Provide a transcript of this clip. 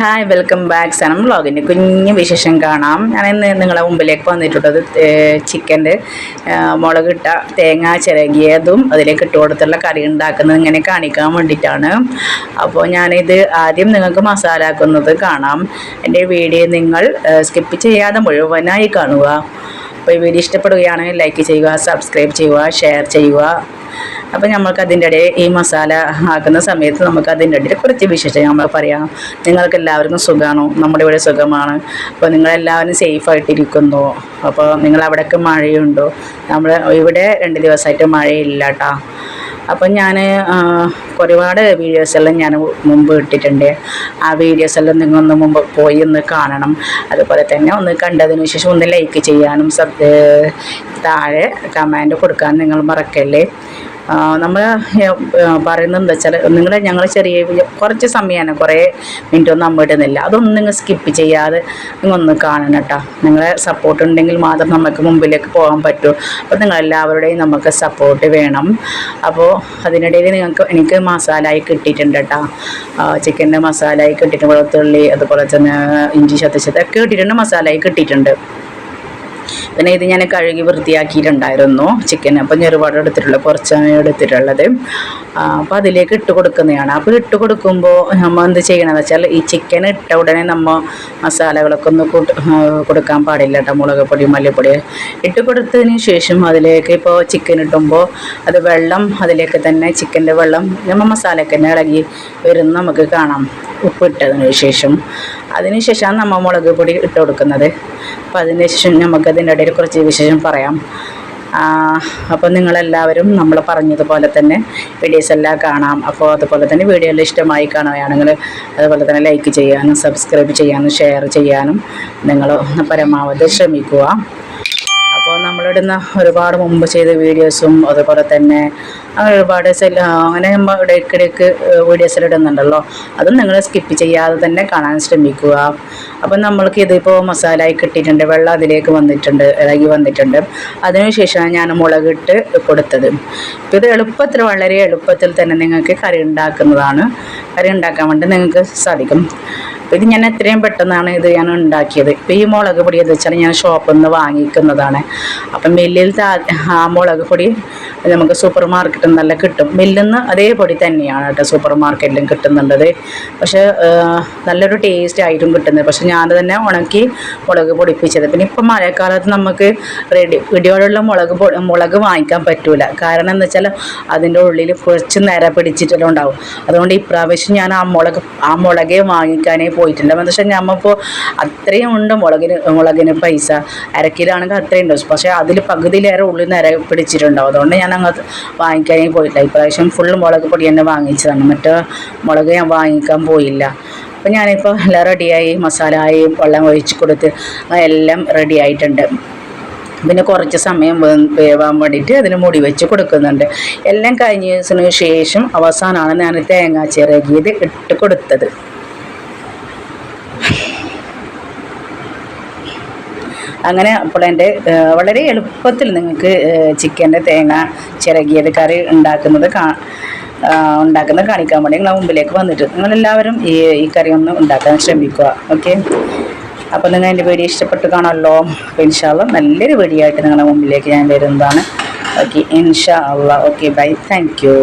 Hi, welcome back. Sanam വ്ളോഗിൻ്റെ കുഞ്ഞു വിശേഷം കാണാം. ഞാൻ ഇന്ന് നിങ്ങളെ മുമ്പിലേക്ക് വന്നിട്ടുള്ളത് ചിക്കൻ്റെ മുളകിട്ട തേങ്ങ ചിരകിയതും അതിലേക്ക് ഇട്ട് കൊടുത്തുള്ള കറി ഉണ്ടാക്കുന്നത് ഇങ്ങനെ കാണിക്കാൻ വേണ്ടിയിട്ടാണ്. അപ്പോൾ ഞാനിത് ആദ്യം നിങ്ങൾക്ക് മസാല ആക്കുന്നത് കാണാം. എൻ്റെ വീഡിയോ നിങ്ങൾ സ്കിപ്പ് ചെയ്യാതെ മുഴുവനായി കാണുക. അപ്പോൾ ഈ വീഡിയോ ഇഷ്ടപ്പെടുകയാണെങ്കിൽ ലൈക്ക് ചെയ്യുക, സബ്സ്ക്രൈബ് ചെയ്യുക, ഷെയർ ചെയ്യുക. അപ്പോൾ നമുക്ക് അതിൻ്റെ ഇടയിൽ ഈ മസാല ആക്കുന്ന സമയത്ത് നമുക്ക് അതിൻ്റെ ഇടയിൽ കുറച്ച് വിശേഷം നമ്മൾ പറയാം. നിങ്ങൾക്ക് എല്ലാവർക്കും സുഖമാണോ? നമ്മുടെ ഇവിടെ സുഖമാണ്. അപ്പോൾ നിങ്ങളെല്ലാവരും സേഫായിട്ടിരിക്കുന്നു. അപ്പോൾ നിങ്ങളവിടെയൊക്കെ മഴയുണ്ടോ? നമ്മൾ ഇവിടെ 2 ദിവസമായിട്ട് മഴയില്ല കേട്ടോ. അപ്പം ഞാൻ ഒരുപാട് വീഡിയോസെല്ലാം ഞാൻ മുമ്പ് ഇട്ടിട്ടുണ്ട്. ആ വീഡിയോസെല്ലാം നിങ്ങളൊന്ന് മുമ്പ് പോയി ഒന്ന് കാണണം. അതുപോലെ തന്നെ ഒന്ന് കണ്ടതിന് ശേഷം ഒന്ന് ലൈക്ക് ചെയ്യാനും താഴെ കമൻറ്റ് കൊടുക്കാൻ നിങ്ങൾ മറക്കല്ലേ. നമ്മൾ പറയുന്നത് എന്താ വെച്ചാൽ ഞങ്ങൾ കുറച്ച് സമയമാണ്, കുറേ മിനിറ്റൊന്നും നമ്മൾ ഇടുന്നില്ല. അതൊന്നും നിങ്ങൾ സ്കിപ്പ് ചെയ്യാതെ നിങ്ങളൊന്ന് കാണണം കേട്ടോ. നിങ്ങളെ സപ്പോർട്ട് ഉണ്ടെങ്കിൽ മാത്രം നമുക്ക് മുമ്പിലേക്ക് പോകാൻ പറ്റൂ. അപ്പോൾ നിങ്ങളെല്ലാവരുടെയും നമുക്ക് സപ്പോർട്ട് വേണം. അപ്പോൾ അതിനിടയിൽ എനിക്ക് മസാലയായി കിട്ടിയിട്ടുണ്ട് കേട്ടോ. ചിക്കൻ്റെ മസാലയായി കിട്ടിയിട്ടുണ്ട്, വെളുത്തുള്ളി അതുപോലെ തന്നെ ഇഞ്ചി ചതച്ചതൊക്കെ ഇട്ടിട്ടുണ്ട്, മസാലയായി കിട്ടിയിട്ടുണ്ട്. പിന്നെ ഇത് ഞാൻ കഴുകി വൃത്തിയാക്കിയിട്ടുണ്ടായിരുന്നു ചിക്കൻ. അപ്പം ഞാൻ ഒരുപാട് കുറച്ചാണ് എടുത്തിട്ടുള്ളത്. അപ്പോൾ അതിലേക്ക് ഇട്ട് കൊടുക്കുന്നതാണ്. അപ്പോൾ ഇട്ട് കൊടുക്കുമ്പോൾ നമ്മൾ എന്ത് ചെയ്യണമെന്ന് വെച്ചാൽ ഈ ചിക്കൻ ഇട്ട ഉടനെ നമ്മൾ മസാലകളൊക്കെ ഒന്ന് കൊടുക്കാൻ പാടില്ല കേട്ടോ. മുളക് പൊടി, മല്ലിപ്പൊടി ഇട്ട് കൊടുത്തതിന് ശേഷം അതിലേക്ക് ഇപ്പോൾ ചിക്കൻ ഇട്ടുമ്പോൾ അത് വെള്ളം അതിലേക്ക് തന്നെ ചിക്കൻ്റെ വെള്ളം നമ്മൾ മസാലയ്ക്ക് തന്നെ ഇളകി വരുന്ന നമുക്ക് കാണാം. ഉപ്പിട്ടതിന് ശേഷം അതിനുശേഷമാണ് നമ്മൾ മുളക് പൊടി ഇട്ട് കൊടുക്കുന്നത്. അപ്പോൾ അതിന് ശേഷം നമുക്കതിൻ്റെ ഇടയിൽ കുറച്ച് വിശേഷം പറയാം. അപ്പോൾ നിങ്ങളെല്ലാവരും നമ്മൾ പറഞ്ഞതുപോലെ തന്നെ വീഡിയോസ് എല്ലാം കാണാം. അപ്പോൾ അതുപോലെ തന്നെ വീഡിയോ എല്ലാം ഇഷ്ടമായി കാണുകയാണെങ്കിൽ അതുപോലെ തന്നെ ലൈക്ക് ചെയ്യാനും സബ്സ്ക്രൈബ് ചെയ്യാനും ഷെയർ ചെയ്യാനും നിങ്ങൾ പരമാവധി ശ്രമിക്കുക. അപ്പോൾ നമ്മളിടുന്ന ഒരുപാട് മുമ്പ് ചെയ്ത വീഡിയോസും അതുപോലെ തന്നെ ഒരുപാട് അങ്ങനെ നമ്മൾ ഇടയ്ക്കിടയ്ക്ക് വീഡിയോസിൽ ഇടുന്നുണ്ടല്ലോ, അതും നിങ്ങൾ സ്കിപ്പ് ചെയ്യാതെ തന്നെ കാണാൻ ശ്രമിക്കുക. അപ്പം നമ്മൾക്ക് ഇതിപ്പോൾ മസാലയായി കിട്ടിയിട്ടുണ്ട്, വെള്ളം അതിലേക്ക് വന്നിട്ടുണ്ട്, ഇളകി വന്നിട്ടുണ്ട്. അതിനുശേഷമാണ് ഞാൻ മുളകിട്ട് കൊടുത്തത്. അപ്പോൾ ഇത് വളരെ എളുപ്പത്തിൽ തന്നെ നിങ്ങൾക്ക് കറി ഉണ്ടാക്കുന്നതാണ്. കറി ഉണ്ടാക്കാൻ വേണ്ടി നിങ്ങൾക്ക് സാധിക്കും. അപ്പോൾ ഇത് ഞാൻ എത്രയും പെട്ടെന്നാണ് ഇത് ഞാൻ ഉണ്ടാക്കിയത്. ഇപ്പോൾ ഈ മുളക് പൊടി എന്ന് വെച്ചാൽ ഞാൻ ഷോപ്പിൽ നിന്ന് വാങ്ങിക്കുന്നതാണ്. അപ്പം മില്ലിലത്തെ ആ മുളക് പൊടി നമുക്ക് സൂപ്പർ മാർക്കറ്റിൽ നല്ല കിട്ടും. മില്ലിൽ നിന്ന് അതേ പൊടി തന്നെയാണ് കേട്ടോ സൂപ്പർ മാർക്കറ്റിലും കിട്ടുന്നുണ്ടത്. പക്ഷേ നല്ലൊരു ടേസ്റ്റ് ആയിട്ടും കിട്ടുന്നത്. പക്ഷേ ഞാൻ തന്നെ ഉണക്കി മുളക് പൊടിപ്പിച്ചത്. പിന്നെ ഇപ്പം മഴക്കാലത്ത് നമുക്ക് പിടിയോടുള്ള മുളക് വാങ്ങിക്കാൻ പറ്റൂല. കാരണം എന്ന് വെച്ചാൽ അതിൻ്റെ ഉള്ളിൽ കുറച്ച് നിര പിടിച്ചിട്ടെല്ലാം ഉണ്ടാവും. അതുകൊണ്ട് ഇപ്രാവശ്യം ഞാൻ ആ മുളകെ വാങ്ങിക്കാനേ പോയിട്ടില്ല. എന്ന് വെച്ചാൽ നമ്മളിപ്പോൾ അത്രയും ഉണ്ട് മുളകിന് പൈസ. അരക്കിലാണെങ്കിൽ അത്രയും ഉണ്ടാവും. പക്ഷേ അതിൽ പകുതിയിലേറെ ഉള്ളിൽ നിര പിടിച്ചിട്ടുണ്ടാവും. അതുകൊണ്ട് ഞാൻ അങ്ങോട്ട് വാങ്ങിക്കാനേ പോയിട്ടില്ല. ഇപ്രാവശ്യം ഫുൾ മുളക് പൊടി തന്നെ വാങ്ങിച്ചതാണ്. മറ്റേ മുളക് ഞാൻ വാങ്ങിക്കാൻ പോയില്ല. അപ്പോൾ ഞാനിപ്പോൾ എല്ലാം റെഡിയായി, മസാലയായി, വെള്ളം ഒഴിച്ച് കൊടുത്ത് എല്ലാം റെഡി ആയിട്ടുണ്ട്. പിന്നെ കുറച്ച് സമയം വേവാൻ വേണ്ടിയിട്ട് അതിന് മൂടി വെച്ച് കൊടുക്കുന്നുണ്ട്. എല്ലാം കഴിഞ്ഞതിന് ശേഷം അവസാനമാണ് ഞാൻ തേങ്ങ ചിരകിയത് ഇട്ട് കൊടുത്തത്. അങ്ങനെ അപ്പോൾ എൻ്റെ വളരെ എളുപ്പത്തിൽ നിങ്ങൾക്ക് ചിക്കൻ്റെ തേങ്ങ ചിരകിയത് കറി ഉണ്ടാക്കുന്നത് കാണിക്കാൻ വേണ്ടി നിങ്ങളെ മുമ്പിലേക്ക് വന്നിട്ട് നിങ്ങളെല്ലാവരും ഈ കറി ഒന്ന് ഉണ്ടാക്കാൻ ശ്രമിക്കുക. ഓക്കെ, അപ്പോൾ നിങ്ങൾ എൻ്റെ വീഡിയോ ഇഷ്ടപ്പെട്ട് കാണുമല്ലോ. അപ്പോൾ ഇൻഷാ അല്ലാ നല്ലൊരു വീഡിയോ ആയിട്ട് നിങ്ങളുടെ മുമ്പിലേക്ക് ഞാൻ വരുന്നതാണ്. ഓക്കെ, ഇൻഷാ അല്ലാ. Okay, bye, thank U.